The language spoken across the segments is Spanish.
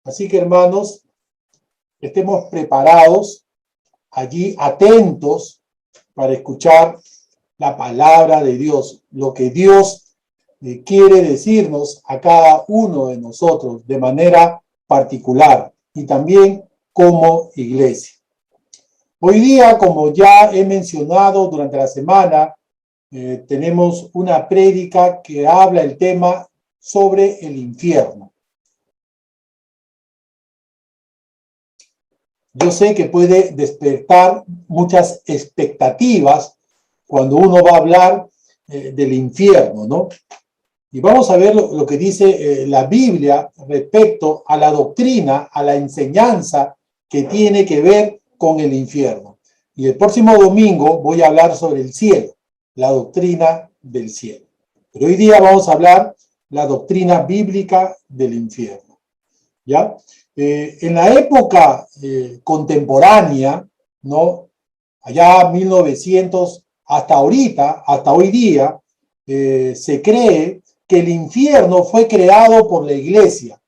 Así que, hermanos, estemos preparados, allí atentos para escuchar la palabra de Dios, lo que Dios quiere decirnos a cada uno de nosotros de manera particular y también como iglesia. Hoy día, como ya he mencionado durante la semana, tenemos una prédica que habla el tema sobre el infierno. Yo sé que puede despertar muchas expectativas cuando uno va a hablar del infierno, ¿no? Y vamos a ver lo que dice la Biblia respecto a la doctrina, a la enseñanza que tiene que ver con el infierno. Y el próximo domingo voy a hablar sobre el cielo, la doctrina del cielo. Pero hoy día vamos a hablar la doctrina bíblica del infierno, ¿ya? En la época contemporánea, ¿no? Allá 1900 hasta ahorita, hasta hoy día, se cree que el infierno fue creado por la iglesia.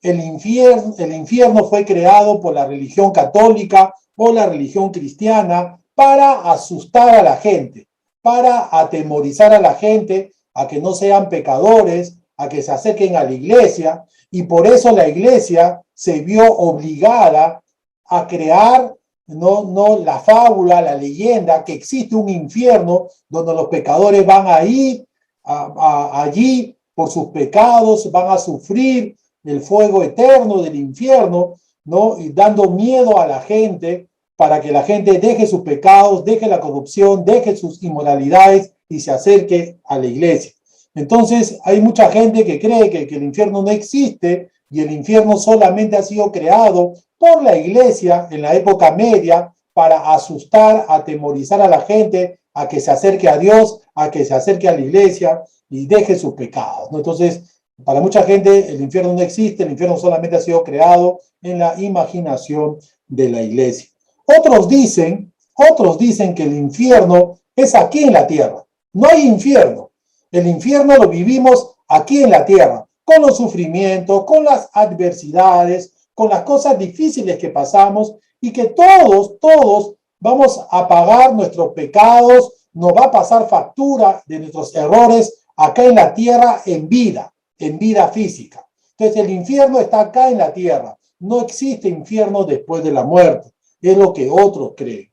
El infierno fue creado por la religión católica o la religión cristiana para asustar a la gente, para atemorizar a la gente a que no sean pecadores, a que se acerquen a la iglesia, y por eso la iglesia se vio obligada a crear no la fábula, la leyenda, que existe un infierno donde los pecadores van a ir allí por sus pecados, van a sufrir el fuego eterno del infierno, ¿no? Y dando miedo a la gente para que la gente deje sus pecados, deje la corrupción, deje sus inmoralidades y se acerque a la iglesia. Entonces hay mucha gente que cree que el infierno no existe y el infierno solamente ha sido creado por la iglesia en la época media para asustar, atemorizar a la gente a que se acerque a Dios, a que se acerque a la iglesia y deje sus pecados, ¿no? Entonces, para mucha gente el infierno no existe, el infierno solamente ha sido creado en la imaginación de la iglesia. Otros dicen que el infierno es aquí en la tierra. No hay infierno. El infierno lo vivimos aquí en la tierra, con los sufrimientos, con las adversidades, con las cosas difíciles que pasamos y que todos vamos a pagar nuestros pecados, nos va a pasar factura de nuestros errores acá en la tierra en vida física. Entonces el infierno está acá en la tierra. No existe infierno después de la muerte. Es lo que otros creen.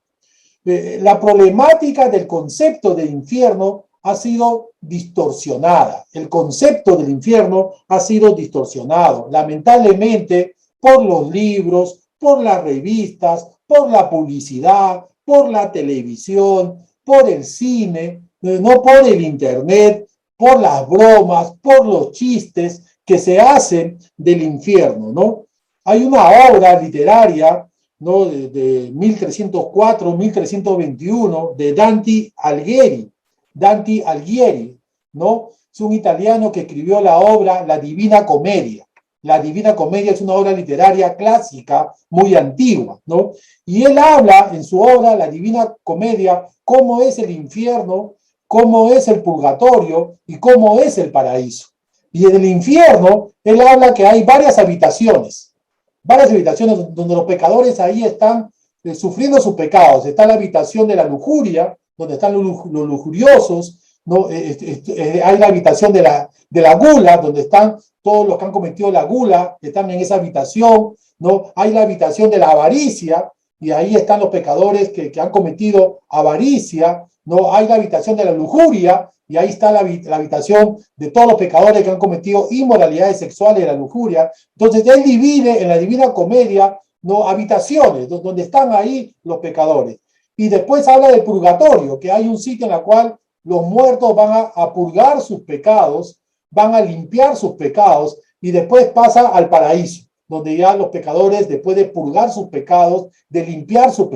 La problemática del concepto de infierno ha sido distorsionada. El concepto del infierno ha sido distorsionado, lamentablemente, por los libros, por las revistas, por la publicidad, por la televisión, por el cine, no por el internet, por las bromas, por los chistes que se hacen del infierno, ¿no? Hay una obra literaria, ¿no? de 1304-1321 de Dante Alighieri, ¿no? Es un italiano que escribió la obra La Divina Comedia. La Divina Comedia es una obra literaria clásica muy antigua, ¿no? Y él habla en su obra La Divina Comedia cómo es el infierno, cómo es el purgatorio y cómo es el paraíso. Y en el infierno él habla que hay varias habitaciones donde los pecadores ahí están sufriendo sus pecados. Está la habitación de la lujuria, donde están los lujuriosos, ¿no? Hay la habitación de la gula, donde están todos los que han cometido la gula, que están en esa habitación, ¿no? Hay la habitación de la avaricia, y ahí están los pecadores que han cometido avaricia, ¿no? Hay la habitación de la lujuria, y ahí está la habitación de todos los pecadores que han cometido inmoralidades sexuales de la lujuria. Entonces él divide en la Divina Comedia, ¿no? habitaciones donde están ahí los pecadores. Y después habla del purgatorio, que hay un sitio en el cual los muertos van a purgar sus pecados, van a limpiar sus pecados, y después pasa al paraíso, donde ya los pecadores, después de purgar sus pecados, de limpiar sus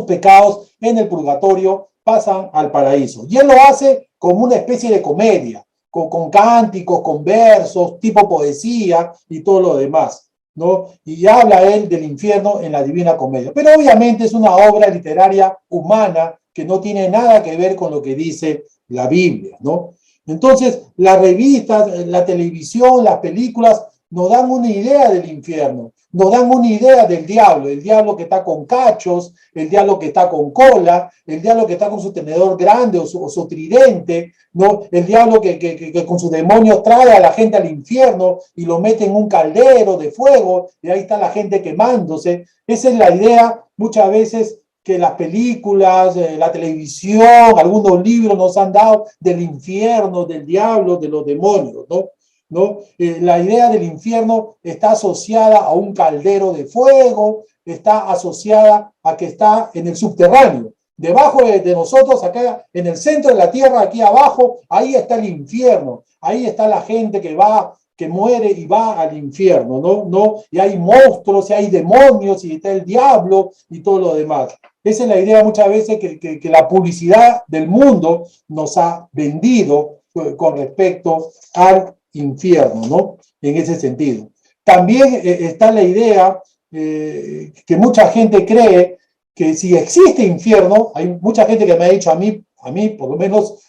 pecados en el purgatorio, pasan al paraíso. Y él lo hace como una especie de comedia, con cánticos, con versos, tipo poesía y todo lo demás, ¿no? Y habla él del infierno en la Divina Comedia. Pero obviamente es una obra literaria humana que no tiene nada que ver con lo que dice la Biblia, ¿no? Entonces, las revistas, la televisión, las películas nos dan una idea del infierno, nos dan una idea del diablo, el diablo que está con cachos, el diablo que está con cola, el diablo que está con su tenedor grande o su tridente, ¿no? El diablo que con sus demonios trae a la gente al infierno y lo mete en un caldero de fuego y ahí está la gente quemándose. Esa es la idea muchas veces que las películas, la televisión, algunos libros nos han dado del infierno, del diablo, de los demonios, ¿no? ¿No? La idea del infierno está asociada a un caldero de fuego, está asociada a que está en el subterráneo. Debajo de nosotros, acá en el centro de la tierra, aquí abajo, ahí está el infierno. Ahí está la gente que va, que muere y va al infierno, ¿no? ¿No? Y hay monstruos, y hay demonios, y está el diablo y todo lo demás. Esa es la idea muchas veces que la publicidad del mundo nos ha vendido con respecto al infierno, ¿no? En ese sentido. También está la idea que mucha gente cree que si existe infierno, hay mucha gente que me ha dicho a mí por lo menos,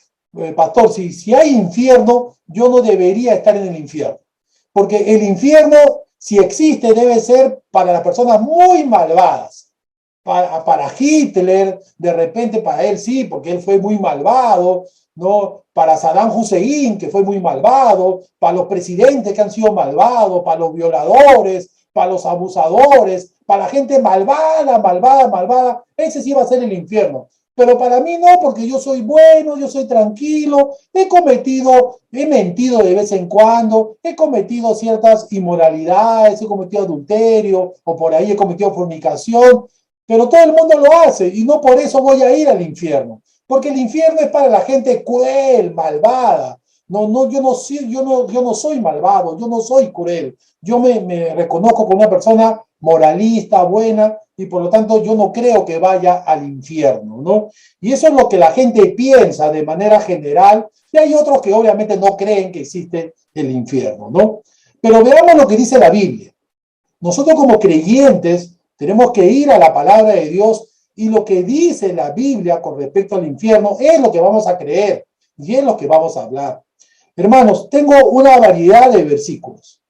pastor, si hay infierno, yo no debería estar en el infierno. Porque el infierno, si existe, debe ser para las personas muy malvadas. Para Hitler, de repente para él sí, porque él fue muy malvado, ¿no? Para Saddam Hussein, que fue muy malvado, para los presidentes que han sido malvados, para los violadores, para los abusadores, para la gente malvada, malvada, malvada, ese sí va a ser el infierno. Pero para mí no, porque yo soy bueno, yo soy tranquilo, he mentido de vez en cuando, he cometido ciertas inmoralidades, he cometido adulterio, o por ahí he cometido fornicación, pero todo el mundo lo hace y no por eso voy a ir al infierno, porque el infierno es para la gente cruel, malvada. No, yo no soy malvado, yo no soy cruel. Yo me reconozco como una persona moralista, buena, y por lo tanto yo no creo que vaya al infierno, ¿no? Y eso es lo que la gente piensa de manera general, y hay otros que obviamente no creen que existe el infierno, ¿no? Pero veamos lo que dice la Biblia. Nosotros como creyentes tenemos que ir a la palabra de Dios y lo que dice la Biblia con respecto al infierno es lo que vamos a creer y es lo que vamos a hablar. Hermanos, tengo una variedad de versículos.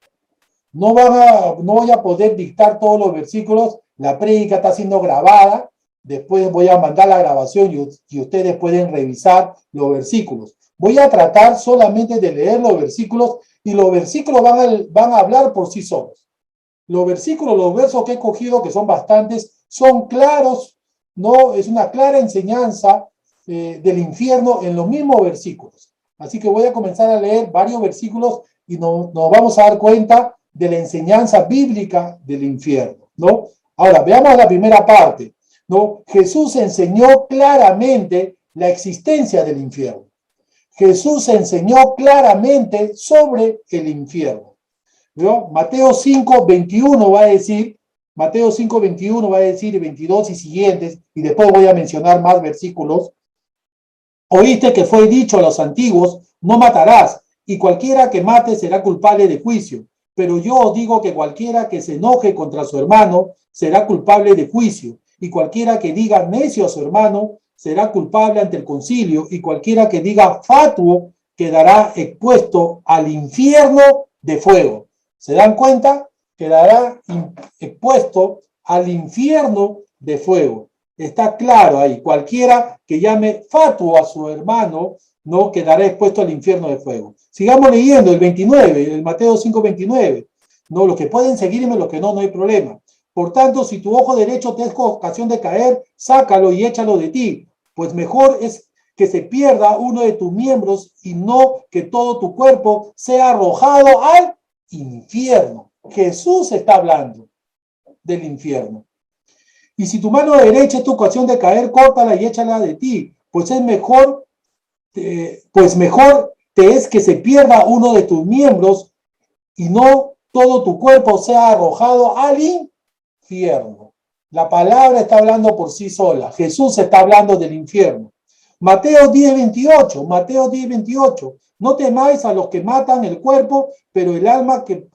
No voy a poder dictar todos los versículos. La prédica está siendo grabada. Después voy a mandar la grabación y ustedes pueden revisar los versículos. Voy a tratar solamente de leer los versículos y los versículos van a hablar por sí solos. Los versículos, los versos que he cogido, que son bastantes, son claros, ¿no? Es una clara enseñanza del infierno en los mismos versículos. Así que voy a comenzar a leer varios versículos y nos vamos a dar cuenta de la enseñanza bíblica del infierno, ¿no? Ahora, veamos la primera parte, ¿no? Jesús enseñó claramente la existencia del infierno. Jesús enseñó claramente sobre el infierno. ¿No? Mateo 5, 21 va a decir, Mateo 5, 21 va a decir, y 22 y siguientes, y después voy a mencionar más versículos. Oíste que fue dicho a los antiguos, no matarás, y cualquiera que mate será culpable de juicio. Pero yo os digo que cualquiera que se enoje contra su hermano será culpable de juicio, y cualquiera que diga necio a su hermano será culpable ante el concilio, y cualquiera que diga fatuo quedará expuesto al infierno de fuego. ¿Se dan cuenta? Quedará expuesto al infierno de fuego. Está claro ahí. Cualquiera que llame fatuo a su hermano no quedará expuesto al infierno de fuego. Sigamos leyendo el 29, el Mateo 5, 29. No, los que pueden seguirme, los que no hay problema. Por tanto, si tu ojo derecho te es ocasión de caer, sácalo y échalo de ti, pues mejor es que se pierda uno de tus miembros y no que todo tu cuerpo sea arrojado al infierno. Jesús está hablando del infierno. Y si tu mano derecha es tu ocasión de caer, córtala y échala de ti, pues mejor te es que se pierda uno de tus miembros y no todo tu cuerpo sea arrojado al infierno. La palabra está hablando por sí sola. Jesús está hablando del infierno. Mateo 10, 28. Mateo 10, 28. No temáis a los que matan el cuerpo, pero el alma que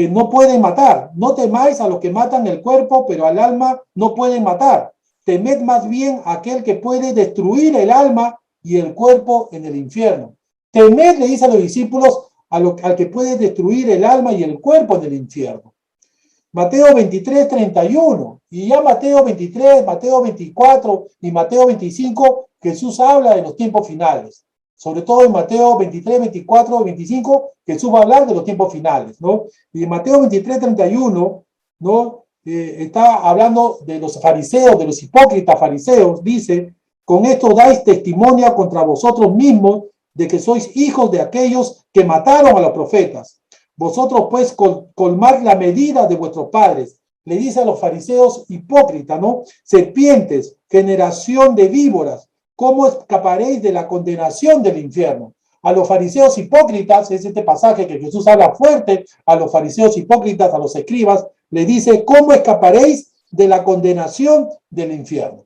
no pueden matar. No temáis a los que matan el cuerpo, pero al alma no pueden matar. Temed más bien a aquel que puede destruir el alma y el cuerpo en el infierno. Temed, le dice a los discípulos, al que puede destruir el alma y el cuerpo en el infierno. Mateo 23, 31. Y ya Mateo 23, Mateo 24 y Mateo 25, Jesús habla de los tiempos finales. Sobre todo en Mateo 23, 24, 25, Jesús va a hablar de los tiempos finales, ¿no? Y en Mateo 23, 31, ¿no? Está hablando de los fariseos, de los hipócritas fariseos. Dice: con esto dais testimonio contra vosotros mismos de que sois hijos de aquellos que mataron a los profetas. Vosotros pues colmad la medida de vuestros padres. Le dice a los fariseos hipócritas, ¿no? Serpientes, generación de víboras, ¿cómo escaparéis de la condenación del infierno? A los fariseos hipócritas, es este pasaje que Jesús habla fuerte, a los fariseos hipócritas, a los escribas, le dice: ¿cómo escaparéis de la condenación del infierno?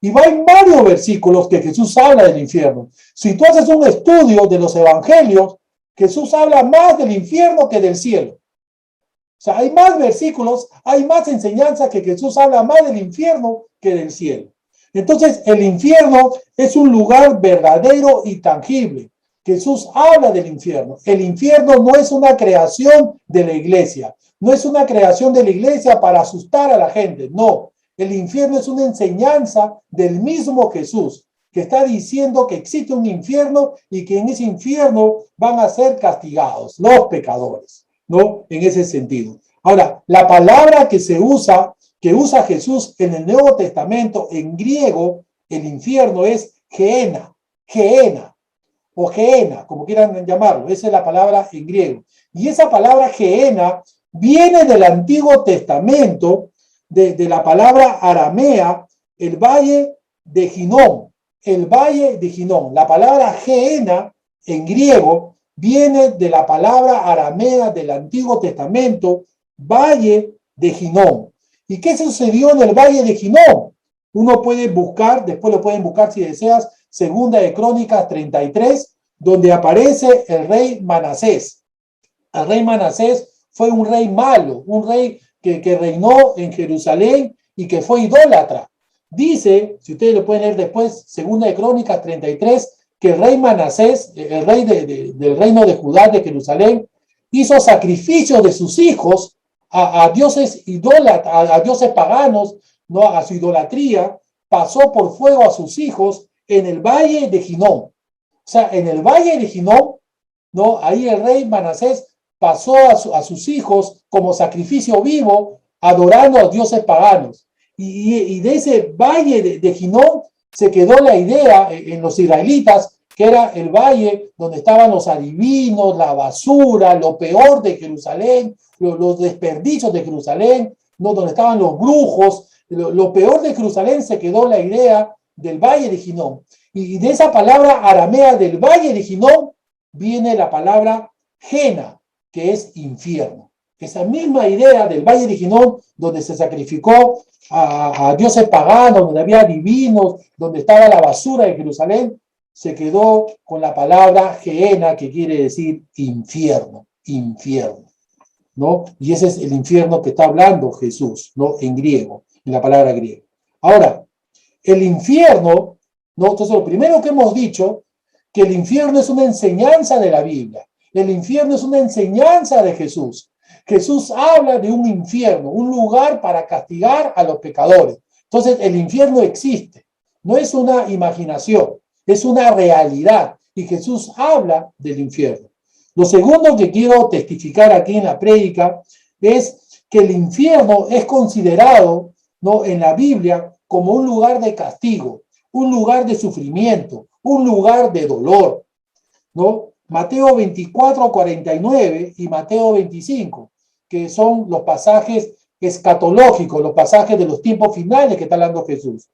Y va en varios versículos que Jesús habla del infierno. Si tú haces un estudio de los evangelios, Jesús habla más del infierno que del cielo. O sea, hay más versículos, hay más enseñanzas que Jesús habla más del infierno que del cielo. Entonces, el infierno es un lugar verdadero y tangible. Jesús habla del infierno. El infierno no es una creación de la iglesia. No es una creación de la iglesia para asustar a la gente. No. El infierno es una enseñanza del mismo Jesús, que está diciendo que existe un infierno y que en ese infierno van a ser castigados los pecadores, ¿no? En ese sentido. Ahora, la palabra que usa Jesús en el Nuevo Testamento, en griego, el infierno es Gehenna, Gehenna, o Gehenna, como quieran llamarlo. Esa es la palabra en griego. Y esa palabra Gehenna viene del Antiguo Testamento, de la palabra aramea, el valle de Ginón. El valle de Ginón. La palabra Gehenna en griego viene de la palabra aramea del Antiguo Testamento, valle de Ginón. ¿Y qué sucedió en el valle de Ginón? Uno puede buscar, después lo pueden buscar si deseas, Segunda de Crónicas 33, donde aparece el rey Manasés. El rey Manasés fue un rey malo, un rey que reinó en Jerusalén y que fue idólatra. Dice, si ustedes lo pueden leer después, Segunda de Crónicas 33, que el rey Manasés, el rey del reino de Judá, de Jerusalén, hizo sacrificios de sus hijos a dioses idólatras, a dioses paganos, ¿no? A su idolatría, pasó por fuego a sus hijos en el valle de Ginón. O sea, en el valle de Ginón, ¿no? Ahí el rey Manasés pasó a sus hijos como sacrificio vivo, adorando a dioses paganos. Y de ese valle de Ginón se quedó la idea en los israelitas, que era el valle donde estaban los adivinos, la basura, lo peor de Jerusalén, los desperdicios de Jerusalén, ¿no? Donde estaban los brujos, lo peor de Jerusalén. Se quedó la idea del valle de Ginón. Y de esa palabra aramea del valle de Ginón viene la palabra Gena, que es infierno. Esa misma idea del valle de Ginón, donde se sacrificó a dioses paganos, donde había divinos, donde estaba la basura de Jerusalén, se quedó con la palabra Gehenna, que quiere decir infierno, infierno, ¿no? Y ese es el infierno que está hablando Jesús, ¿no? En griego, en la palabra griega. Ahora, el infierno, ¿no? Entonces, lo primero que hemos dicho, que el infierno es una enseñanza de la Biblia. El infierno es una enseñanza de Jesús. Jesús habla de un infierno, un lugar para castigar a los pecadores. Entonces, el infierno existe. No es una imaginación, es una realidad. Y Jesús habla del infierno. Lo segundo que quiero testificar aquí en la prédica es que el infierno es considerado, ¿no? En la Biblia como un lugar de castigo, un lugar de sufrimiento, un lugar de dolor, ¿no? Mateo 24, 49 y Mateo 25, que son los pasajes escatológicos, los pasajes de los tiempos finales que está hablando Jesús.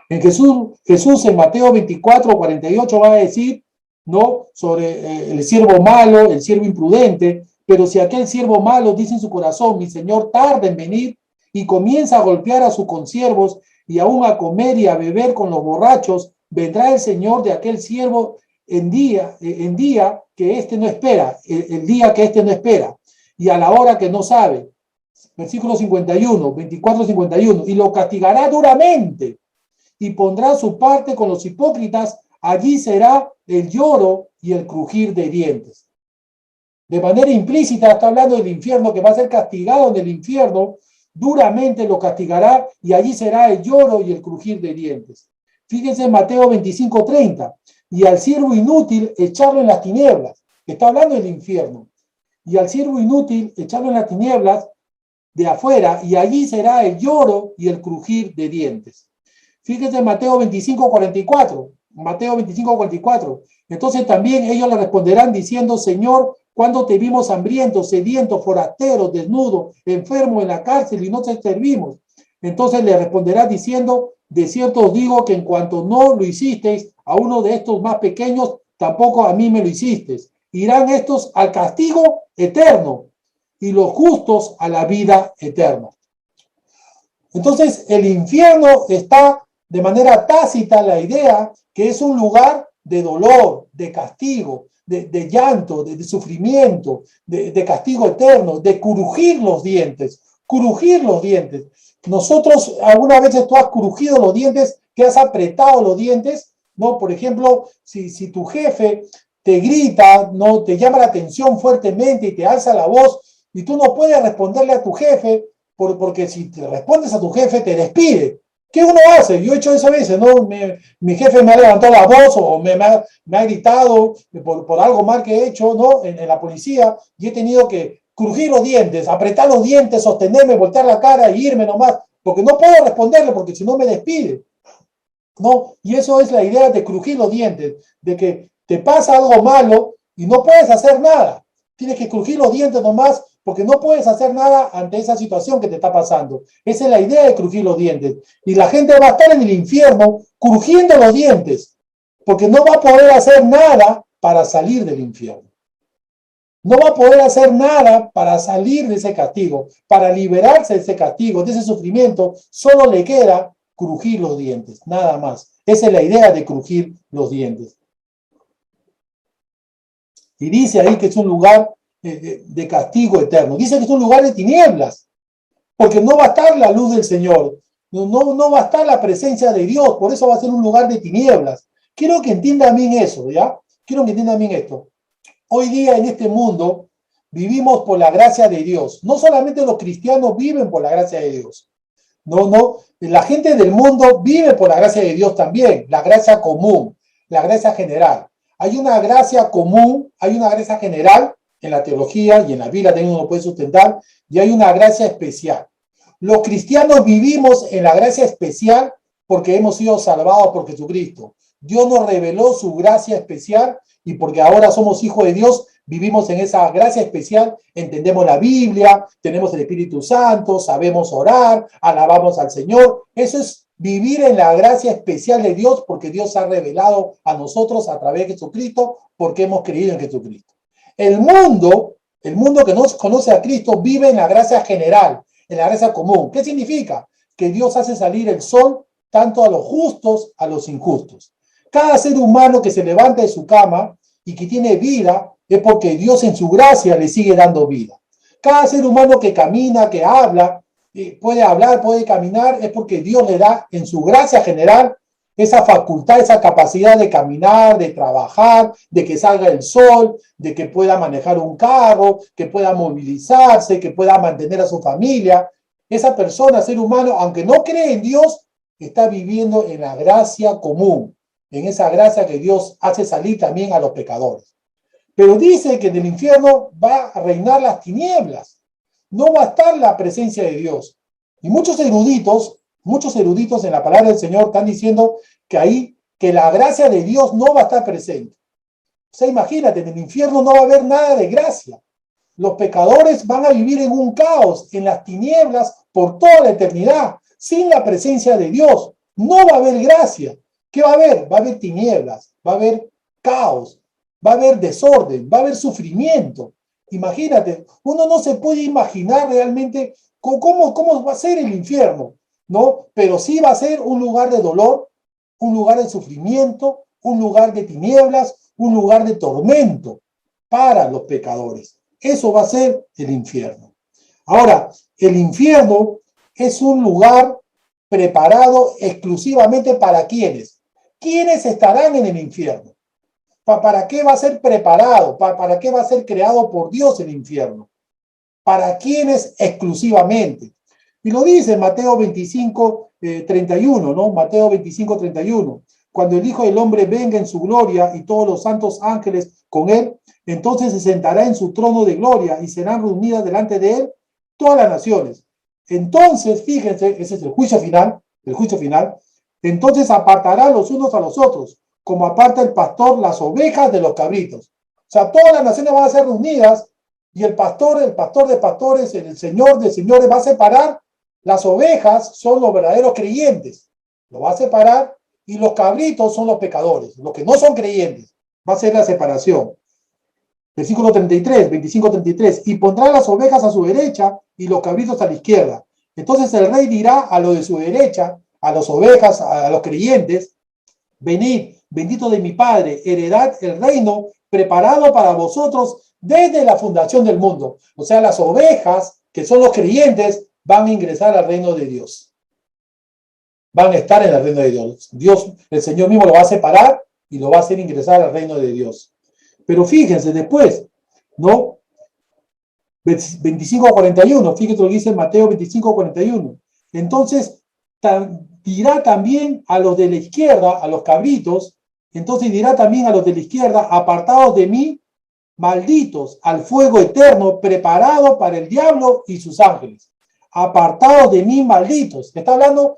Jesús en Mateo 24, 48 va a decir, ¿no? Sobre el siervo malo, el siervo imprudente: pero si aquel siervo malo dice en su corazón, mi señor tarda en venir, y comienza a golpear a sus consiervos y aún a comer y a beber con los borrachos, vendrá el señor de aquel siervo en día que éste no espera, el día que éste no espera, y a la hora que no sabe. Versículo 51, 24, 51, y lo castigará duramente, y pondrá su parte con los hipócritas, allí será el lloro y el crujir de dientes. De manera implícita está hablando del infierno, que va a ser castigado en el infierno, duramente lo castigará y allí será el lloro y el crujir de dientes. Fíjense en Mateo 25:30, y al siervo inútil echarlo en las tinieblas. Está hablando del infierno. Y al siervo inútil echarlo en las tinieblas de afuera, y allí será el lloro y el crujir de dientes. Fíjense en Mateo 25:44. Mateo 25:44. Entonces también ellos le responderán diciendo: Señor, ¿cuándo te vimos hambriento, sediento, forastero, desnudo, enfermo en la cárcel y no te servimos? Entonces le responderá diciendo: de cierto os digo que en cuanto no lo hicisteis a uno de estos más pequeños, tampoco a mí me lo hicisteis. Irán estos al castigo eterno y los justos a la vida eterna. Entonces el infierno está de manera tácita la idea que es un lugar de dolor, de castigo, de llanto, de sufrimiento, de castigo eterno, de crujir los dientes, crujir los dientes. Nosotros, algunas veces tú has crujido los dientes, que has apretado los dientes, ¿no? Por ejemplo, si tu jefe te grita, ¿no? Te llama la atención fuertemente y te alza la voz y tú no puedes responderle a tu jefe porque si te respondes a tu jefe te despide. ¿Qué uno hace? Yo he hecho eso a veces, ¿no? Mi jefe me ha levantado la voz o me ha gritado por algo mal que he hecho, ¿no? En la policía, y he tenido que crujir los dientes, apretar los dientes, sostenerme, voltear la cara e irme nomás, porque no puedo responderle, porque si no me despide, ¿no? Y eso es la idea de crujir los dientes, de que te pasa algo malo y no puedes hacer nada. Tienes que crujir los dientes nomás porque no puedes hacer nada ante esa situación que te está pasando. Esa es la idea de crujir los dientes. Y la gente va a estar en el infierno crujiendo los dientes, porque no va a poder hacer nada para salir del infierno. No va a poder hacer nada para salir de ese castigo, para liberarse de ese castigo, de ese sufrimiento. Solo le queda crujir los dientes, nada más. Esa es la idea de crujir los dientes. Y dice ahí que es un lugar de castigo eterno. Dice que es un lugar de tinieblas, porque no va a estar la luz del Señor, no va a estar la presencia de Dios, por eso va a ser un lugar de tinieblas. Quiero que entiendan bien eso, ¿ya? Quiero que entiendan bien esto. Hoy día en este mundo vivimos por la gracia de Dios. No solamente los cristianos viven por la gracia de Dios. No, la gente del mundo vive por la gracia de Dios también, la gracia común, la gracia general. Hay una gracia común, hay una gracia general en la teología y en la Biblia también uno puede sustentar, y hay una gracia especial. Los cristianos vivimos en la gracia especial porque hemos sido salvados por Jesucristo. Dios nos reveló su gracia especial y porque ahora somos hijos de Dios, vivimos en esa gracia especial, entendemos la Biblia, tenemos el Espíritu Santo, sabemos orar, alabamos al Señor. Eso es vivir en la gracia especial de Dios porque Dios ha revelado a nosotros a través de Jesucristo porque hemos creído en Jesucristo. El mundo que no conoce a Cristo vive en la gracia general, en la gracia común. ¿Qué significa? Que Dios hace salir el sol tanto a los justos, a los injustos. Cada ser humano que se levanta de su cama y que tiene vida es porque Dios en su gracia le sigue dando vida. Cada ser humano que camina, que habla, puede caminar, es porque Dios le da en su gracia general esa facultad, esa capacidad de caminar, de trabajar, de que salga el sol, de que pueda manejar un carro, que pueda movilizarse, que pueda mantener a su familia. Esa persona, ser humano, aunque no cree en Dios, está viviendo en la gracia común, en esa gracia que Dios hace salir también a los pecadores. Pero dice que en el infierno va a reinar las tinieblas, no va a estar la presencia de Dios. Y muchos eruditos en la palabra del Señor están diciendo que ahí, que la gracia de Dios no va a estar presente. O sea, imagínate, en el infierno no va a haber nada de gracia. Los pecadores van a vivir en un caos, en las tinieblas, por toda la eternidad, sin la presencia de Dios. No va a haber gracia. ¿Qué va a haber? Va a haber tinieblas, va a haber caos, va a haber desorden, va a haber sufrimiento. Imagínate, uno no se puede imaginar realmente cómo va a ser el infierno, ¿no? Pero sí va a ser un lugar de dolor, un lugar de sufrimiento, un lugar de tinieblas, un lugar de tormento para los pecadores. Eso va a ser el infierno. Ahora, el infierno es un lugar preparado exclusivamente para ¿quiénes? ¿Quiénes estarán en el infierno? ¿Para qué va a ser preparado? ¿Para qué va a ser creado por Dios el infierno? ¿Para quiénes exclusivamente? Y lo dice Mateo 25, 31, ¿no? Mateo 25, 31. Cuando el Hijo del Hombre venga en su gloria y todos los santos ángeles con él, entonces se sentará en su trono de gloria y serán reunidas delante de él todas las naciones. Entonces, fíjense, ese es el juicio final, entonces apartará los unos a los otros, como aparta el pastor las ovejas de los cabritos. O sea, todas las naciones van a ser reunidas y el pastor de pastores, el Señor de señores va a separar. Las ovejas son los verdaderos creyentes, lo va a separar, y los cabritos son los pecadores, los que no son creyentes. Va a ser la separación. Versículo 33, 25-33. Y pondrá las ovejas a su derecha y los cabritos a la izquierda. Entonces el rey dirá a los de su derecha, a las ovejas, a los creyentes: venid, bendito de mi Padre, heredad el reino preparado para vosotros desde la fundación del mundo. O sea, las ovejas, que son los creyentes, van a ingresar al reino de Dios. Van a estar en el reino de Dios. Dios, el Señor mismo lo va a separar y lo va a hacer ingresar al reino de Dios. Pero fíjense después, ¿no? 25-41, fíjense lo que dice Mateo 25-41. Entonces dirá también a los de la izquierda, a los cabritos, entonces dirá también a los de la izquierda: apartados de mí, malditos, al fuego eterno preparado para el diablo y sus ángeles. Apartados de mí, malditos. Está hablando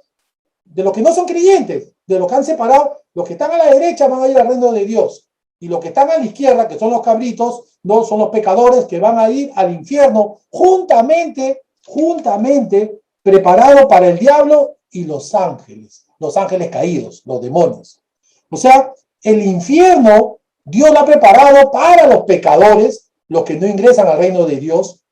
de los que no son creyentes, de los que han separado. Los que están a la derecha van a ir al reino de Dios, y los que están a la izquierda, que son los cabritos, no son los pecadores, que van a ir al infierno juntamente preparados para el diablo y los ángeles caídos, los demonios. O sea, el infierno Dios lo ha preparado para los pecadores, los que no ingresan al reino de Dios,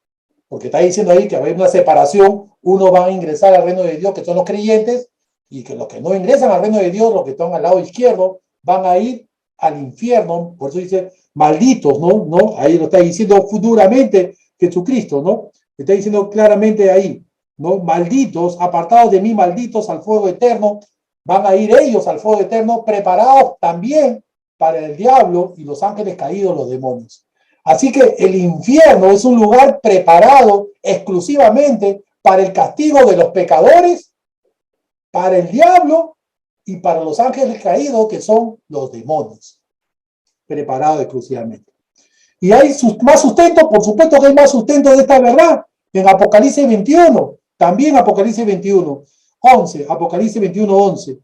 porque está diciendo ahí que va a haber una separación. Uno va a ingresar al reino de Dios, que son los creyentes, y que los que no ingresan al reino de Dios, los que están al lado izquierdo, van a ir al infierno. Por eso dice malditos, ¿no? Ahí lo está diciendo futuramente Jesucristo, ¿no? Está diciendo claramente ahí, ¿no? Malditos, apartados de mí, malditos, al fuego eterno. Van a ir ellos al fuego eterno, preparados también para el diablo y los ángeles caídos, los demonios. Así que el infierno es un lugar preparado exclusivamente para el castigo de los pecadores, para el diablo y para los ángeles caídos, que son los demonios. Preparado exclusivamente. Y hay más sustento, por supuesto que hay más sustento de esta verdad en Apocalipsis 21, también Apocalipsis 21, 11, Apocalipsis 21, 11.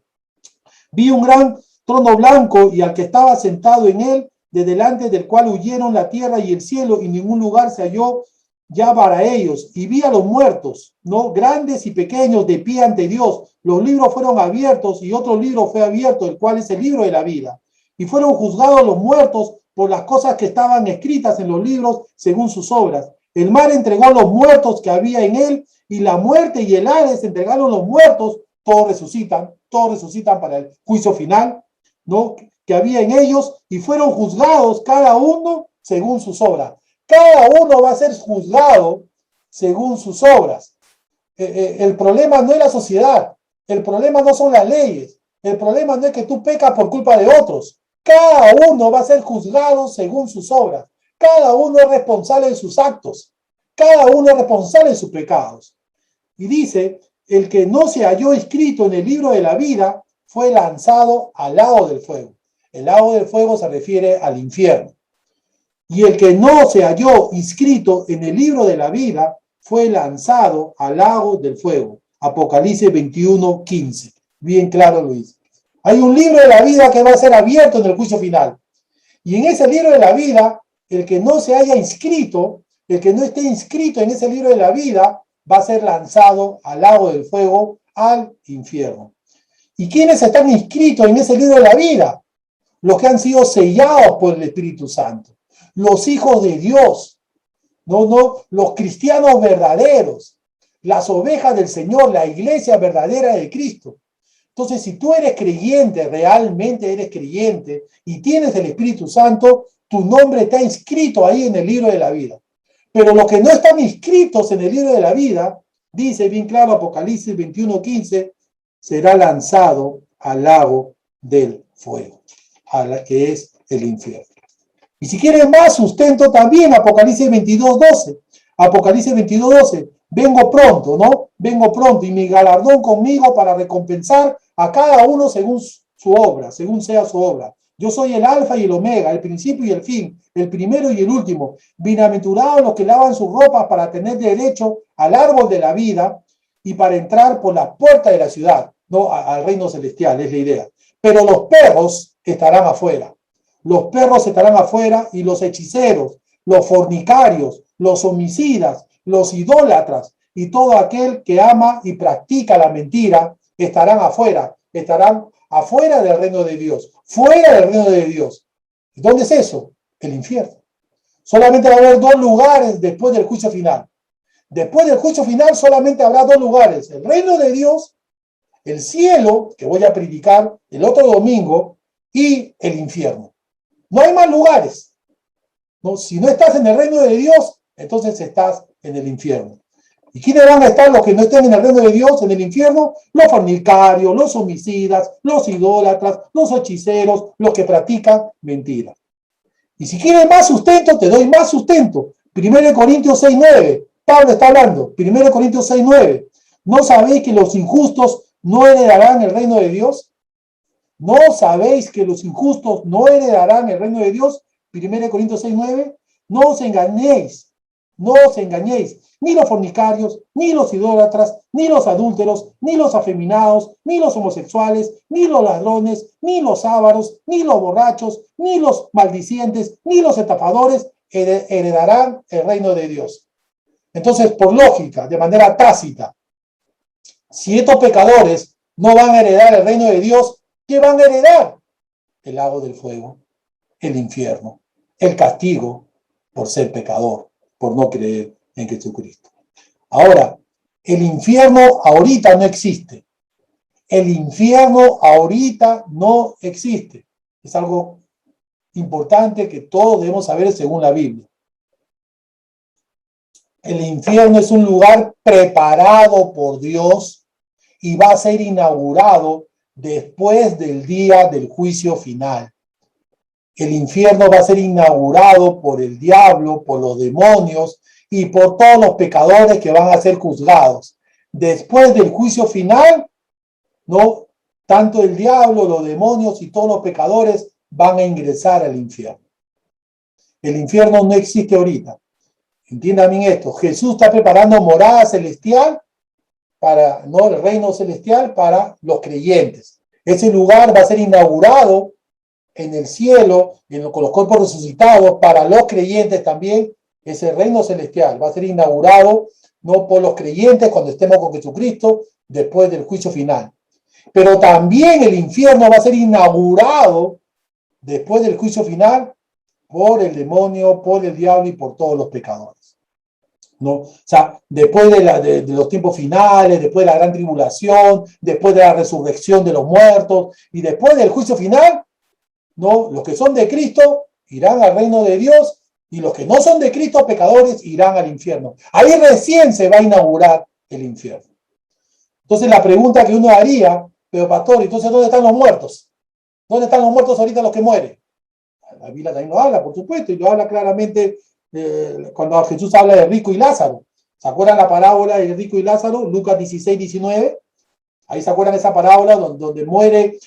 Vi un gran trono blanco y al que estaba sentado en él, de delante del cual huyeron la tierra y el cielo, y ningún lugar se halló ya para ellos. Y vi a los muertos, ¿no? Grandes y pequeños, de pie ante Dios. Los libros fueron abiertos y otro libro fue abierto, el cual es el libro de la vida. Y fueron juzgados los muertos por las cosas que estaban escritas en los libros según sus obras. El mar entregó a los muertos que había en él, y la muerte y el Hades entregaron los muertos. Todos resucitan para el juicio final, ¿no? Que había en ellos, y fueron juzgados cada uno según sus obras. Cada uno va a ser juzgado según sus obras. El problema no es la sociedad, el problema no son las leyes, el problema no es que tú pecas por culpa de otros. Cada uno va a ser juzgado según sus obras. Cada uno es responsable de sus actos. Cada uno es responsable de sus pecados. Y dice: el que no se halló inscrito en el libro de la vida fue lanzado al lago del fuego. El lago del fuego se refiere al infierno. Y el que no se halló inscrito en el libro de la vida fue lanzado al lago del fuego. Apocalipsis 21, 15. Bien claro lo dice. Hay un libro de la vida que va a ser abierto en el juicio final. Y en ese libro de la vida, el que no se haya inscrito, el que no esté inscrito en ese libro de la vida, va a ser lanzado al lago del fuego, al infierno. ¿Y quiénes están inscritos en ese libro de la vida? Los que han sido sellados por el Espíritu Santo, los hijos de Dios, los cristianos verdaderos, las ovejas del Señor, la iglesia verdadera de Cristo. Entonces, si tú eres creyente, realmente eres creyente y tienes el Espíritu Santo, tu nombre está inscrito ahí en el libro de la vida. Pero los que no están inscritos en el libro de la vida, dice bien claro Apocalipsis 21:15, será lanzado al lago del fuego, que es el infierno. Y si quieren más sustento también, Apocalipsis 22:12. Apocalipsis 22:12. Vengo pronto, ¿no? Vengo pronto y mi galardón conmigo para recompensar a cada uno según su obra, según sea su obra. Yo soy el alfa y el omega, el principio y el fin, el primero y el último. Bienaventurados los que lavan sus ropas para tener derecho al árbol de la vida y para entrar por la puerta de la ciudad, ¿no? Al reino celestial, es la idea. Pero los perros estarán afuera. Los perros estarán afuera y los hechiceros, los fornicarios, los homicidas, los idólatras y todo aquel que ama y practica la mentira estarán afuera del reino de Dios, fuera del reino de Dios. ¿Dónde es eso? El infierno. Solamente va a haber dos lugares después del juicio final. Después del juicio final solamente habrá dos lugares, el reino de Dios, el cielo, que voy a predicar el otro domingo, y el infierno. No hay más lugares. ¿No? Si no estás en el reino de Dios, entonces estás en el infierno. ¿Y quiénes van a estar los que no estén en el reino de Dios, en el infierno? Los fornicarios, los homicidas, los idólatras, los hechiceros, los que practican mentiras. Y si quieres más sustento, te doy más sustento. 1 Corintios 6:9. Pablo está hablando. 1 Corintios 6:9. ¿No sabéis que los injustos no heredarán el reino de Dios? ¿No sabéis que los injustos no heredarán el reino de Dios? 1 Corintios 6:9. No os engañéis, no os engañéis, ni los fornicarios, ni los idólatras, ni los adúlteros, ni los afeminados, ni los homosexuales, ni los ladrones, ni los ávaros, ni los borrachos, ni los maldicientes, ni los estafadores heredarán el reino de Dios. Entonces, por lógica, de manera tácita, si estos pecadores no van a heredar el reino de Dios, ¿qué van a heredar? El lago del fuego, el infierno, el castigo por ser pecador, por no creer en Jesucristo. Ahora, el infierno ahorita no existe. El infierno ahorita no existe. Es algo importante que todos debemos saber según la Biblia. El infierno es un lugar preparado por Dios y va a ser inaugurado después del día del juicio final. El infierno va a ser inaugurado por el diablo, por los demonios y por todos los pecadores que van a ser juzgados. Después del juicio final, ¿no? Tanto el diablo, los demonios y todos los pecadores van a ingresar al infierno. El infierno no existe ahorita. Entiendan bien esto. Jesús está preparando morada celestial para, ¿no? El reino celestial para los creyentes. Ese lugar va a ser inaugurado en el cielo, con los cuerpos resucitados, para los creyentes también. Ese reino celestial va a ser inaugurado, no por los creyentes cuando estemos con Jesucristo, después del juicio final. Pero también el infierno va a ser inaugurado después del juicio final por el demonio, por el diablo y por todos los pecadores, ¿no? O sea, después de los tiempos finales, después de la gran tribulación, después de la resurrección de los muertos y después del juicio final, ¿no? Los que son de Cristo irán al reino de Dios y los que no son de Cristo, pecadores, irán al infierno. Ahí recién se va a inaugurar el infierno. Entonces la pregunta que uno haría, pero pastor, entonces ¿dónde están los muertos? ¿Dónde están los muertos ahorita los que mueren? La Biblia también lo habla, por supuesto, y lo habla claramente cuando Jesús habla de rico y Lázaro. ¿Se acuerdan la parábola de rico y Lázaro? Lucas 16:19. Ahí se acuerdan esa parábola donde muere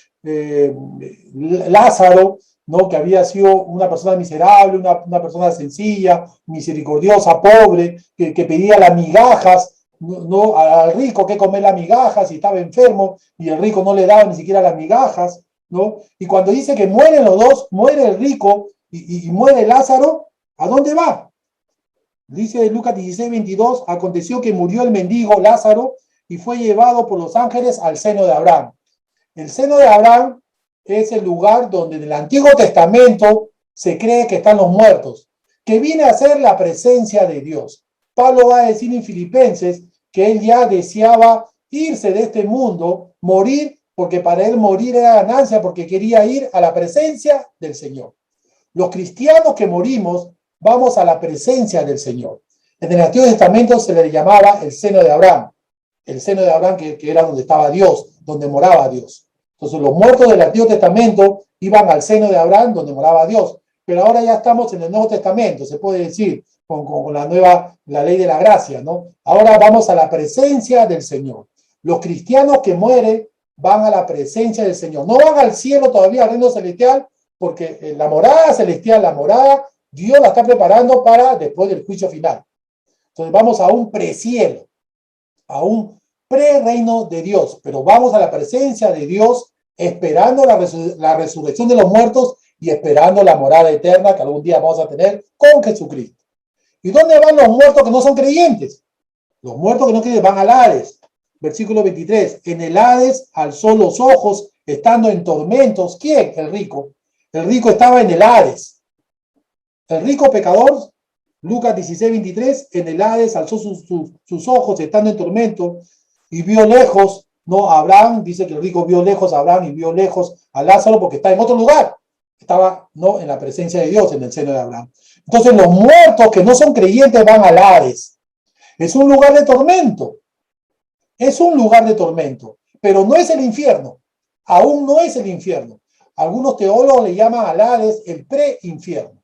Lázaro, ¿no? Que había sido una persona miserable, una persona sencilla, misericordiosa, pobre, que pedía las migajas, ¿no? Al rico que comer las migajas y estaba enfermo y el rico no le daba ni siquiera las migajas, ¿no? Y cuando dice que mueren los dos, muere el rico y muere Lázaro, ¿a dónde va? Dice Lucas 16:22, aconteció que murió el mendigo Lázaro y fue llevado por los ángeles al seno de Abraham. El seno de Abraham es el lugar donde en el Antiguo Testamento se cree que están los muertos, que viene a ser la presencia de Dios. Pablo va a decir en Filipenses que él ya deseaba irse de este mundo, morir, porque para él morir era ganancia, porque quería ir a la presencia del Señor. Los cristianos que morimos vamos a la presencia del Señor. En el Antiguo Testamento se le llamaba el seno de Abraham. El seno de Abraham que era donde estaba Dios, donde moraba Dios. Entonces los muertos del Antiguo Testamento iban al seno de Abraham, donde moraba Dios. Pero ahora ya estamos en el Nuevo Testamento, se puede decir, con la ley de la gracia, ¿no? Ahora vamos a la presencia del Señor. Los cristianos que mueren van a la presencia del Señor. No van al cielo todavía, al reino celestial, porque la morada celestial, la morada, Dios la está preparando para después del juicio final. Entonces vamos a un precielo, a un pre-reino de Dios, pero vamos a la presencia de Dios esperando la resurrección de los muertos y esperando la morada eterna que algún día vamos a tener con Jesucristo. ¿Y dónde van los muertos que no son creyentes? Los muertos que no creen van al Hades. Versículo 23. En el Hades alzó los ojos, estando en tormentos. ¿Quién? El rico. El rico estaba en el Hades. El rico pecador, Lucas 16, 23, en el Hades alzó sus ojos, estando en tormento, y vio lejos, no, Abraham, dice que el rico vio lejos a Abraham y vio lejos a Lázaro porque está en otro lugar. Estaba, no, en la presencia de Dios, en el seno de Abraham. Entonces los muertos que no son creyentes van al Hades. Es un lugar de tormento. Es un lugar de tormento, pero no es el infierno. Aún no es el infierno. Algunos teólogos le llaman al Hades el pre-infierno.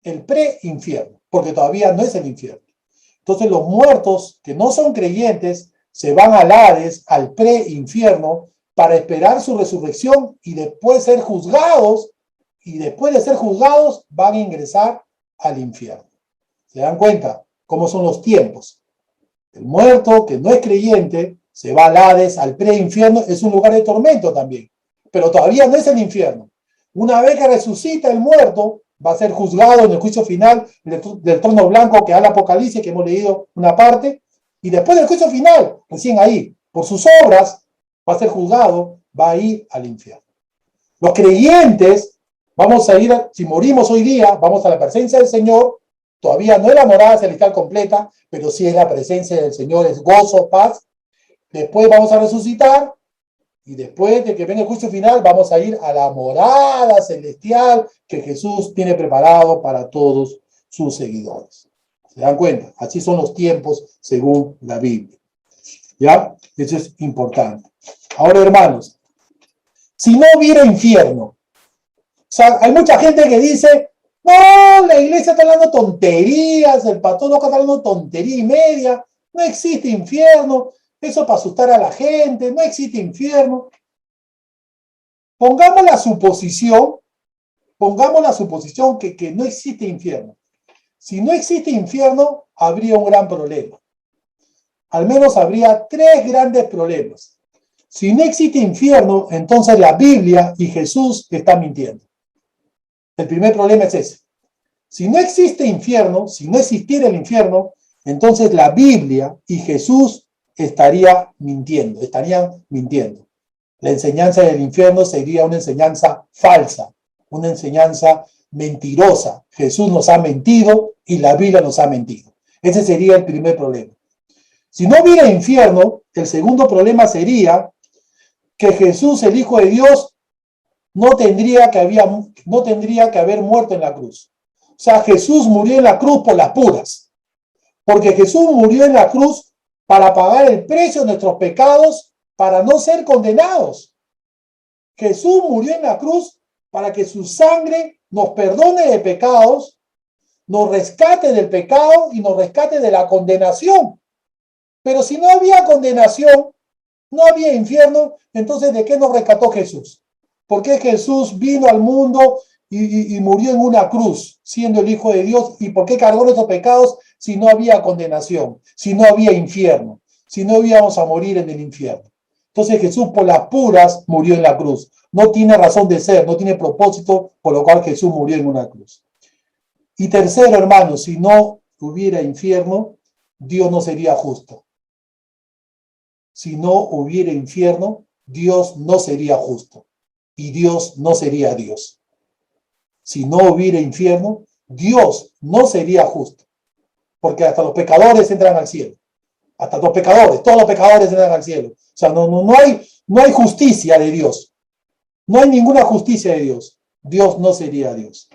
El pre-infierno, porque todavía no es el infierno. Entonces los muertos que no son creyentes se van al Hades, al pre-infierno, para esperar su resurrección y después ser juzgados, y después de ser juzgados van a ingresar al infierno. ¿Se dan cuenta cómo son los tiempos? El muerto que no es creyente se va al Hades, al pre-infierno, es un lugar de tormento también, pero todavía no es el infierno. Una vez que resucita el muerto, va a ser juzgado en el juicio final del trono blanco que da el Apocalipsis, que hemos leído una parte, y después del juicio final, recién ahí, por sus obras, va a ser juzgado, va a ir al infierno. Los creyentes, vamos a ir, si morimos hoy día, vamos a la presencia del Señor. Todavía no es la morada celestial completa, pero sí es la presencia del Señor, es gozo, paz. Después vamos a resucitar, y después de que venga el juicio final, vamos a ir a la morada celestial que Jesús tiene preparado para todos sus seguidores. ¿Se dan cuenta? Así son los tiempos según la Biblia. ¿Ya? Eso es importante. Ahora, hermanos, si no hubiera infierno, o sea, hay mucha gente que dice, no, la iglesia está hablando tonterías, el pastor no está hablando tontería y media, no existe infierno, eso para asustar a la gente, no existe infierno. Pongamos la suposición que no existe infierno. Si no existe infierno, habría un gran problema. Al menos habría tres grandes problemas. Si no existe infierno, entonces la Biblia y Jesús están mintiendo. El primer problema es ese. Si no existe infierno, si no existiera el infierno, entonces la Biblia y Jesús estarían mintiendo. La enseñanza del infierno sería una enseñanza falsa, una enseñanza mentirosa. Jesús nos ha mentido y la Biblia nos ha mentido. Ese sería el primer problema. Si no hubiera infierno, el segundo problema sería que Jesús, el Hijo de Dios, no tendría que haber muerto en la cruz. O sea, Jesús murió en la cruz por las puras. Porque Jesús murió en la cruz para pagar el precio de nuestros pecados, para no ser condenados. Jesús murió en la cruz para que su sangre nos perdone de pecados, nos rescate del pecado y nos rescate de la condenación. Pero si no había condenación, no había infierno, entonces ¿de qué nos rescató Jesús? ¿Por qué Jesús vino al mundo y murió en una cruz, siendo el Hijo de Dios? ¿Y por qué cargó nuestros pecados si no había condenación, si no había infierno, si no íbamos a morir en el infierno? Entonces Jesús por las puras murió en la cruz. No tiene razón de ser, no tiene propósito, por lo cual Jesús murió en una cruz. Y tercero, hermano, si no hubiera infierno, Dios no sería justo. Si no hubiera infierno, Dios no sería justo. Y Dios no sería Dios. Si no hubiera infierno, Dios no sería justo. Porque hasta los pecadores entran al cielo. Hasta los pecadores, todos los pecadores entran al cielo. O sea, no hay justicia de Dios. No hay ninguna justicia de Dios. Dios no sería Dios.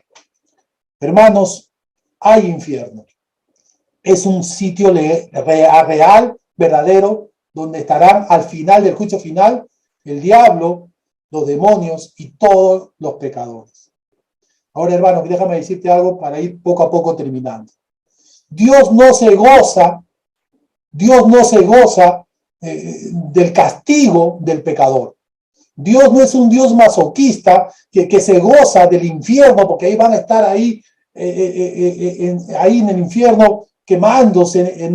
Hermanos, hay infierno. Es un sitio real, verdadero, donde estarán al final del juicio final el diablo, los demonios y todos los pecadores. Ahora, hermano, déjame decirte algo para ir poco a poco terminando. Dios no se goza del castigo del pecador. Dios no es un Dios masoquista que se goza del infierno, porque ahí van a estar ahí en el infierno quemándose,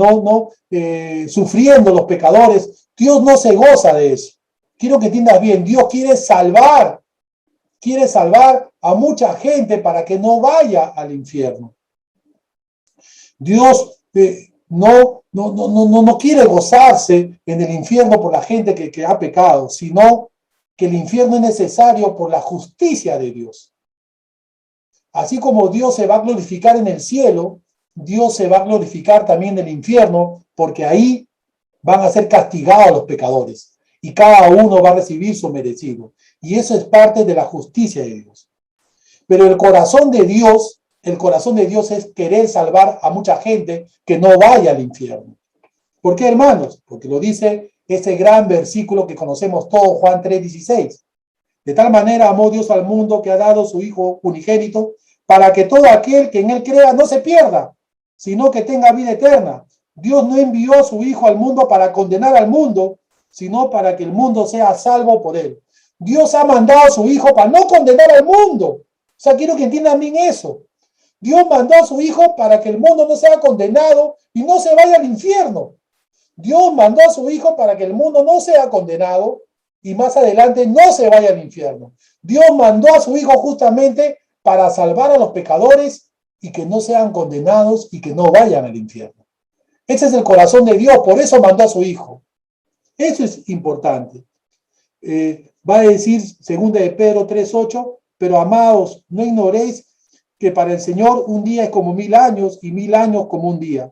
sufriendo los pecadores. Dios no se goza de eso. Quiero que entiendas bien, Dios quiere salvar a mucha gente para que no vaya al infierno. Dios no quiere gozarse en el infierno por la gente que ha pecado, sino que el infierno es necesario por la justicia de Dios. Así como Dios se va a glorificar en el cielo, Dios se va a glorificar también en el infierno, porque ahí van a ser castigados los pecadores y cada uno va a recibir su merecido. Y eso es parte de la justicia de Dios. Pero el corazón de Dios es querer salvar a mucha gente que no vaya al infierno. ¿Por qué, hermanos? Porque lo dice ese gran versículo que conocemos todos, Juan 3:16. De tal manera amó Dios al mundo que ha dado su Hijo unigénito para que todo aquel que en él crea no se pierda, sino que tenga vida eterna. Dios no envió a su Hijo al mundo para condenar al mundo, sino para que el mundo sea salvo por él. Dios ha mandado a su Hijo para no condenar al mundo. O sea, quiero que entiendan bien eso. Dios mandó a su Hijo para que el mundo no sea condenado y no se vaya al infierno. Dios mandó a su Hijo para que el mundo no sea condenado y más adelante no se vaya al infierno. Dios mandó a su Hijo justamente para salvar a los pecadores y que no sean condenados y que no vayan al infierno. Ese es el corazón de Dios, por eso mandó a su Hijo. Eso es importante. Va a decir 2 de Pedro 3:8, pero amados, no ignoréis que para el Señor un día es como 1000 años y 1000 años como un día.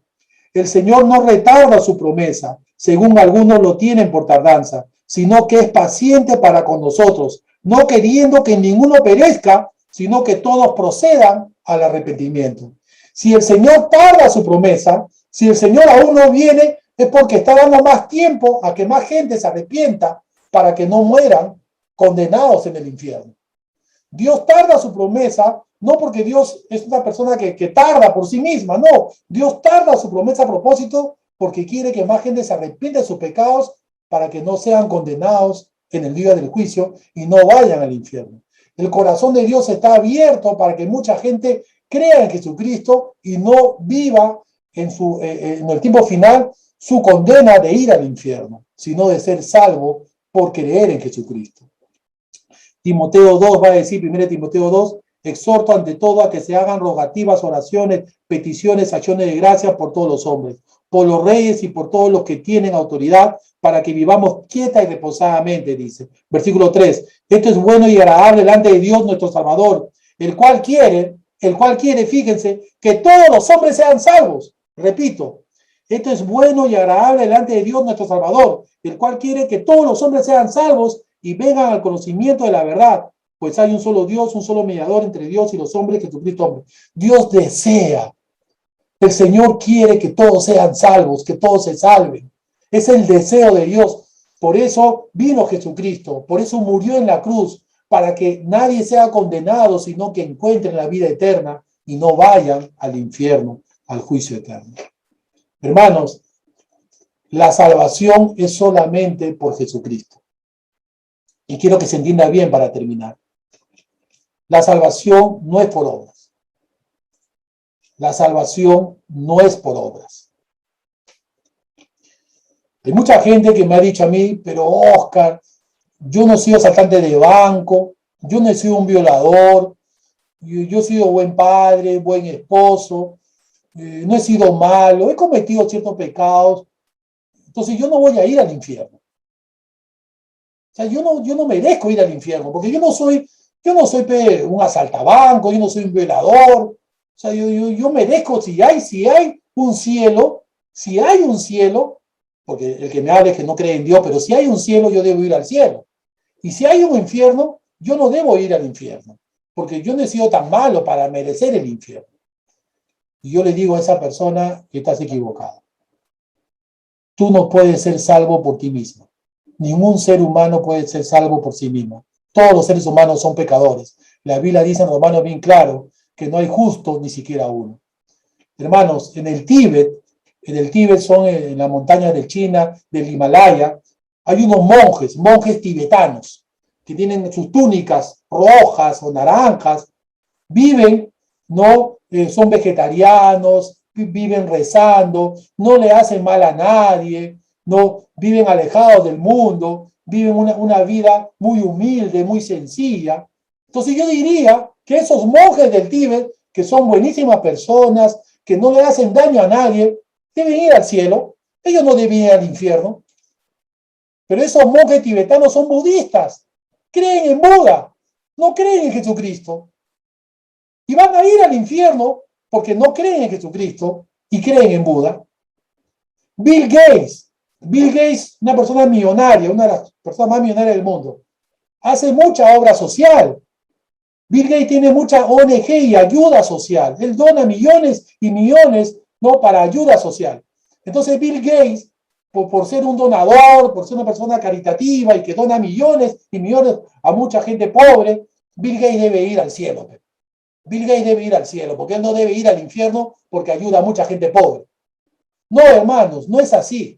El Señor no retarda su promesa, según algunos lo tienen por tardanza, sino que es paciente para con nosotros, no queriendo que ninguno perezca, sino que todos procedan al arrepentimiento. Si el Señor tarda su promesa, si el Señor aún no viene, es porque está dando más tiempo a que más gente se arrepienta para que no mueran condenados en el infierno. Dios tarda su promesa, no porque Dios es una persona que tarda por sí misma, no. Dios tarda su promesa a propósito porque quiere que más gente se arrepienta de sus pecados para que no sean condenados en el día del juicio y no vayan al infierno. El corazón de Dios está abierto para que mucha gente crea en Jesucristo y no viva en el tiempo final su condena de ir al infierno, sino de ser salvo por creer en Jesucristo. Timoteo 2 va a decir, 1 Timoteo 2, exhorto ante todo a que se hagan rogativas, oraciones, peticiones, acciones de gracia por todos los hombres, por los reyes y por todos los que tienen autoridad, para que vivamos quieta y reposadamente, dice. Versículo 3, esto es bueno y agradable delante de Dios nuestro Salvador, el cual quiere, fíjense, que todos los hombres sean salvos. Repito, esto es bueno y agradable delante de Dios nuestro Salvador, el cual quiere que todos los hombres sean salvos y vengan al conocimiento de la verdad, pues hay un solo Dios, un solo mediador entre Dios y los hombres, Jesucristo hombre. Dios desea, el Señor quiere que todos sean salvos, que todos se salven. Es el deseo de Dios. Por eso vino Jesucristo, por eso murió en la cruz, para que nadie sea condenado, sino que encuentren la vida eterna y no vayan al infierno, al juicio eterno. Hermanos, la salvación es solamente por Jesucristo. Y quiero que se entienda bien para terminar. La salvación no es por obras. La salvación no es por obras. Hay mucha gente que me ha dicho a mí, pero Oscar, yo no he sido asaltante de banco, yo no he sido un violador, yo he sido buen padre, buen esposo, no he sido malo, he cometido ciertos pecados, entonces yo no voy a ir al infierno. O sea, yo no merezco ir al infierno, porque yo no soy un asaltabanco, yo no soy un violador. O sea, yo merezco, si hay un cielo, porque el que me habla es que no cree en Dios, pero si hay un cielo, yo debo ir al cielo. Y si hay un infierno, yo no debo ir al infierno, porque yo no he sido tan malo para merecer el infierno. Y yo le digo a esa persona que estás equivocado. Tú no puedes ser salvo por ti mismo. Ningún ser humano puede ser salvo por sí mismo. Todos los seres humanos son pecadores. La Biblia dice en Romanos bien claro que no hay justo ni siquiera uno. Hermanos, en el Tíbet son en la montaña de China, del Himalaya, hay unos monjes tibetanos, que tienen sus túnicas rojas o naranjas, viven, no son vegetarianos, viven rezando, no le hacen mal a nadie, no viven alejados del mundo, viven una vida muy humilde, muy sencilla. Entonces yo diría que esos monjes del Tíbet, que son buenísimas personas, que no le hacen daño a nadie, deben ir al cielo. Ellos no deben ir al infierno. Pero esos monjes tibetanos son budistas, creen en Buda, no creen en Jesucristo. Y van a ir al infierno porque no creen en Jesucristo y creen en Buda. Bill Gates, una persona millonaria, una de las personas más millonarias del mundo, hace mucha obra social. Bill Gates tiene mucha ONG y ayuda social. Él dona millones y millones, ¿no?, para ayuda social. Entonces Bill Gates, por ser un donador, por ser una persona caritativa y que dona millones y millones a mucha gente pobre, Bill Gates debe ir al cielo. Bill Gates debe ir al cielo, porque él no debe ir al infierno porque ayuda a mucha gente pobre. No, hermanos, no es así.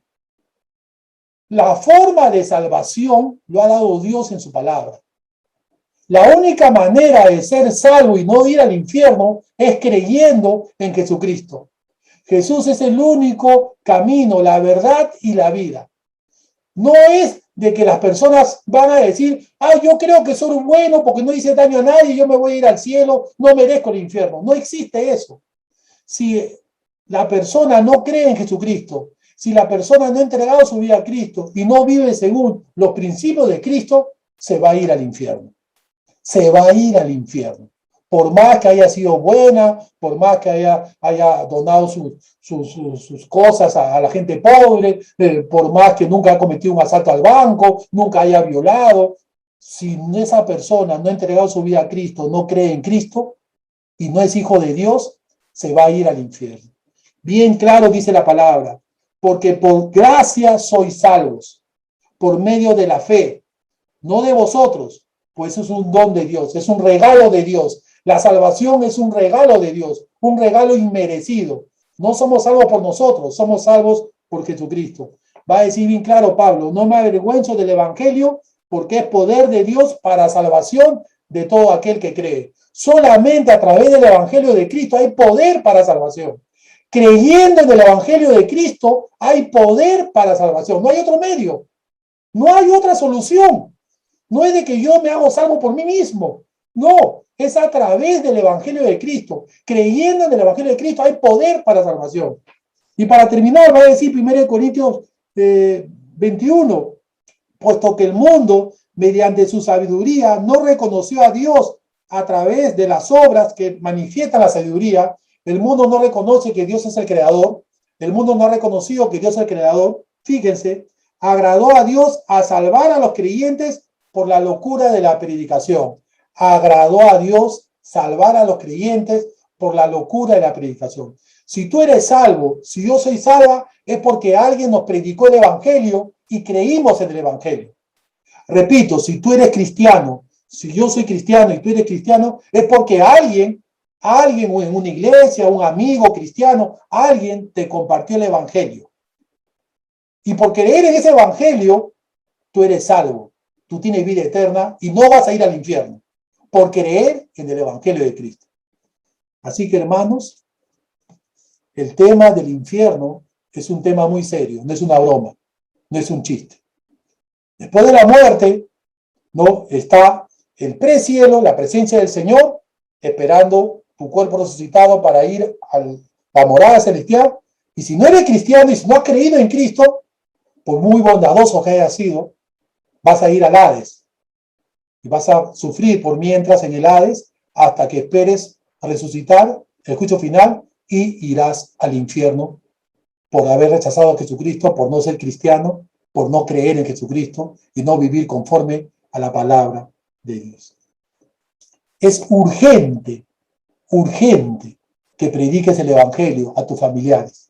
La forma de salvación lo ha dado Dios en su palabra. La única manera de ser salvo y no ir al infierno es creyendo en Jesucristo. Jesús es el único camino, la verdad y la vida. No es de que las personas van a decir, yo creo que soy bueno porque no hice daño a nadie, yo me voy a ir al cielo, no merezco el infierno. No existe eso. Si la persona no cree en Jesucristo, si la persona no ha entregado su vida a Cristo y no vive según los principios de Cristo, se va a ir al infierno. Se va a ir al infierno. Por más que haya sido buena, por más que haya donado sus cosas a la gente pobre, por más que nunca ha cometido un asalto al banco, nunca haya violado, si esa persona no ha entregado su vida a Cristo, no cree en Cristo y no es hijo de Dios, se va a ir al infierno. Bien claro dice la palabra, porque por gracia sois salvos, por medio de la fe, no de vosotros, pues es un don de Dios, es un regalo de Dios. La salvación es un regalo de Dios, un regalo inmerecido. No somos salvos por nosotros, somos salvos por Jesucristo. Va a decir bien claro Pablo, no me avergüenzo del evangelio porque es poder de Dios para salvación de todo aquel que cree. Solamente a través del evangelio de Cristo hay poder para salvación. Creyendo en el evangelio de Cristo hay poder para salvación. No hay otro medio, no hay otra solución. No es de que yo me hago salvo por mí mismo. No, es a través del evangelio de Cristo. Creyendo en el evangelio de Cristo hay poder para salvación. Y para terminar va a decir 1 Corintios 21, puesto que el mundo, mediante su sabiduría, no reconoció a Dios a través de las obras que manifiestan la sabiduría. El mundo no reconoce que Dios es el creador. El mundo no ha reconocido que Dios es el creador. Fíjense, agradó a Dios a salvar a los creyentes por la locura de la predicación. Agradó a Dios salvar a los creyentes por la locura de la predicación. Si tú eres salvo, si yo soy salva, es porque alguien nos predicó el evangelio y creímos en el evangelio. Repito, si tú eres cristiano, si yo soy cristiano y tú eres cristiano, es porque alguien o en una iglesia, un amigo cristiano, alguien te compartió el evangelio. Y por creer en ese evangelio, tú eres salvo. Tú tienes vida eterna y no vas a ir al infierno por creer en el evangelio de Cristo. Así que, hermanos, el tema del infierno es un tema muy serio, no es una broma, no es un chiste. Después de la muerte, ¿no?, está el precielo, la presencia del Señor, esperando tu cuerpo resucitado para ir a la morada celestial. Y si no eres cristiano y si no has creído en Cristo, por muy bondadoso que haya sido, vas a ir al Hades y vas a sufrir por mientras en el Hades hasta que esperes a resucitar, el juicio final, y irás al infierno por haber rechazado a Jesucristo, por no ser cristiano, por no creer en Jesucristo y no vivir conforme a la palabra de Dios. Es urgente que prediques el evangelio a tus familiares.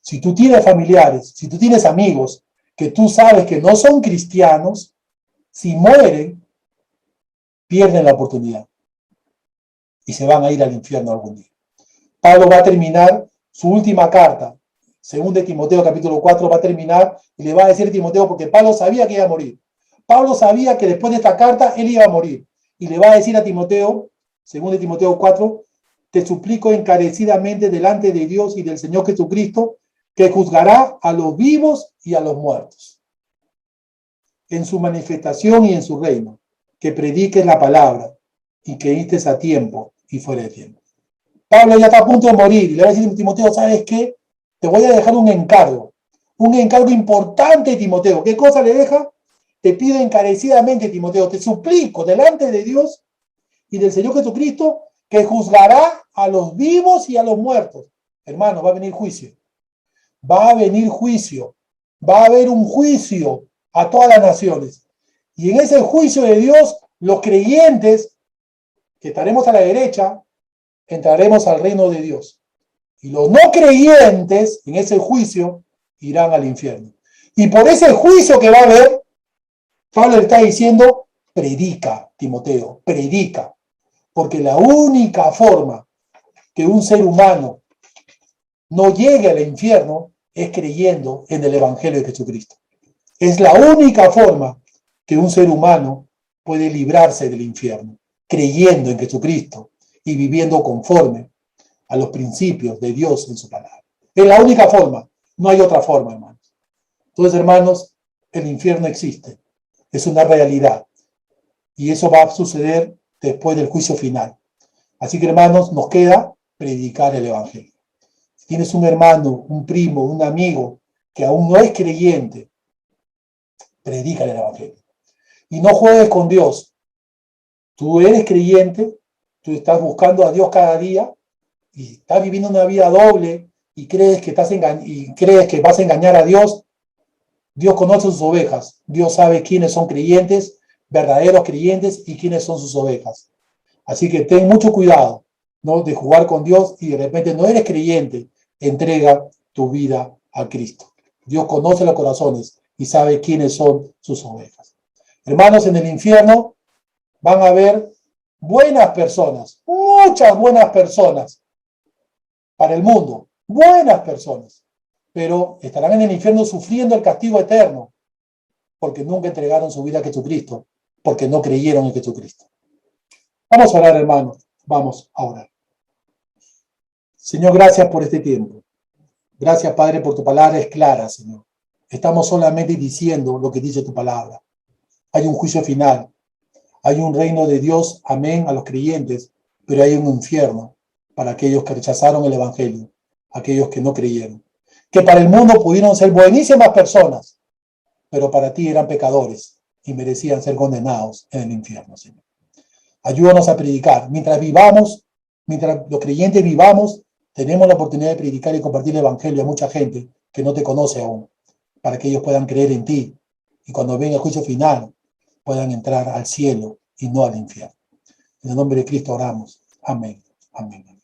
Si tú tienes familiares, si tú tienes amigos que tú sabes que no son cristianos, si mueren, pierden la oportunidad y se van a ir al infierno algún día. Pablo va a terminar su última carta, 2 de Timoteo capítulo 4, va a terminar y le va a decir a Timoteo, porque Pablo sabía que iba a morir. Pablo sabía que después de esta carta él iba a morir. Y le va a decir a Timoteo, 2 de Timoteo 4, te suplico encarecidamente delante de Dios y del Señor Jesucristo, que juzgará a los vivos y a los muertos en su manifestación y en su reino, que prediques la palabra y que instes a tiempo y fuera de tiempo. Pablo ya está a punto de morir y le va a decir a Timoteo, ¿sabes qué? Te voy a dejar un encargo importante, Timoteo. ¿Qué cosa le deja? Te pido encarecidamente, Timoteo, te suplico delante de Dios y del Señor Jesucristo, que juzgará a los vivos y a los muertos. Hermano, va a venir juicio. Va a venir juicio. Va a haber un juicio a todas las naciones. Y en ese juicio de Dios, los creyentes, que estaremos a la derecha, entraremos al reino de Dios. Y los no creyentes, en ese juicio, irán al infierno. Y por ese juicio que va a haber, Pablo le está diciendo, predica, Timoteo, predica. Porque la única forma que un ser humano no llegue al infierno es creyendo en el Evangelio de Jesucristo. Es la única forma que un ser humano puede librarse del infierno, creyendo en Jesucristo y viviendo conforme a los principios de Dios en su palabra. Es la única forma, no hay otra forma, hermanos. Entonces, hermanos, el infierno existe, es una realidad y eso va a suceder después del juicio final. Así que, hermanos, nos queda predicar el Evangelio. Si tienes un hermano, un primo, un amigo que aún no es creyente, predica el Evangelio. Y no juegues con Dios. Tú eres creyente, tú estás buscando a Dios cada día y estás viviendo una vida doble y crees que vas a engañar a Dios. Dios conoce sus ovejas. Dios sabe quiénes son creyentes, verdaderos creyentes y quiénes son sus ovejas. Así que ten mucho cuidado, ¿no?, de jugar con Dios y de repente no eres creyente. Entrega tu vida a Cristo. Dios conoce los corazones y sabe quiénes son sus ovejas. Hermanos, en el infierno van a haber buenas personas, muchas buenas personas para el mundo, buenas personas, pero estarán en el infierno sufriendo el castigo eterno porque nunca entregaron su vida a Jesucristo, porque no creyeron en Jesucristo. Vamos a orar, hermanos, vamos a orar. Señor, gracias por este tiempo. Gracias, Padre, por tu palabra es clara, Señor. Estamos solamente diciendo lo que dice tu palabra. Hay un juicio final. Hay un reino de Dios, amén, a los creyentes, pero hay un infierno para aquellos que rechazaron el Evangelio, aquellos que no creyeron. Que para el mundo pudieron ser buenísimas personas, pero para ti eran pecadores y merecían ser condenados en el infierno, Señor. Ayúdanos a predicar. Mientras los creyentes vivamos, tenemos la oportunidad de predicar y compartir el Evangelio a mucha gente que no te conoce aún, para que ellos puedan creer en ti y cuando venga el juicio final puedan entrar al cielo y no al infierno. En el nombre de Cristo oramos. Amén. Amén.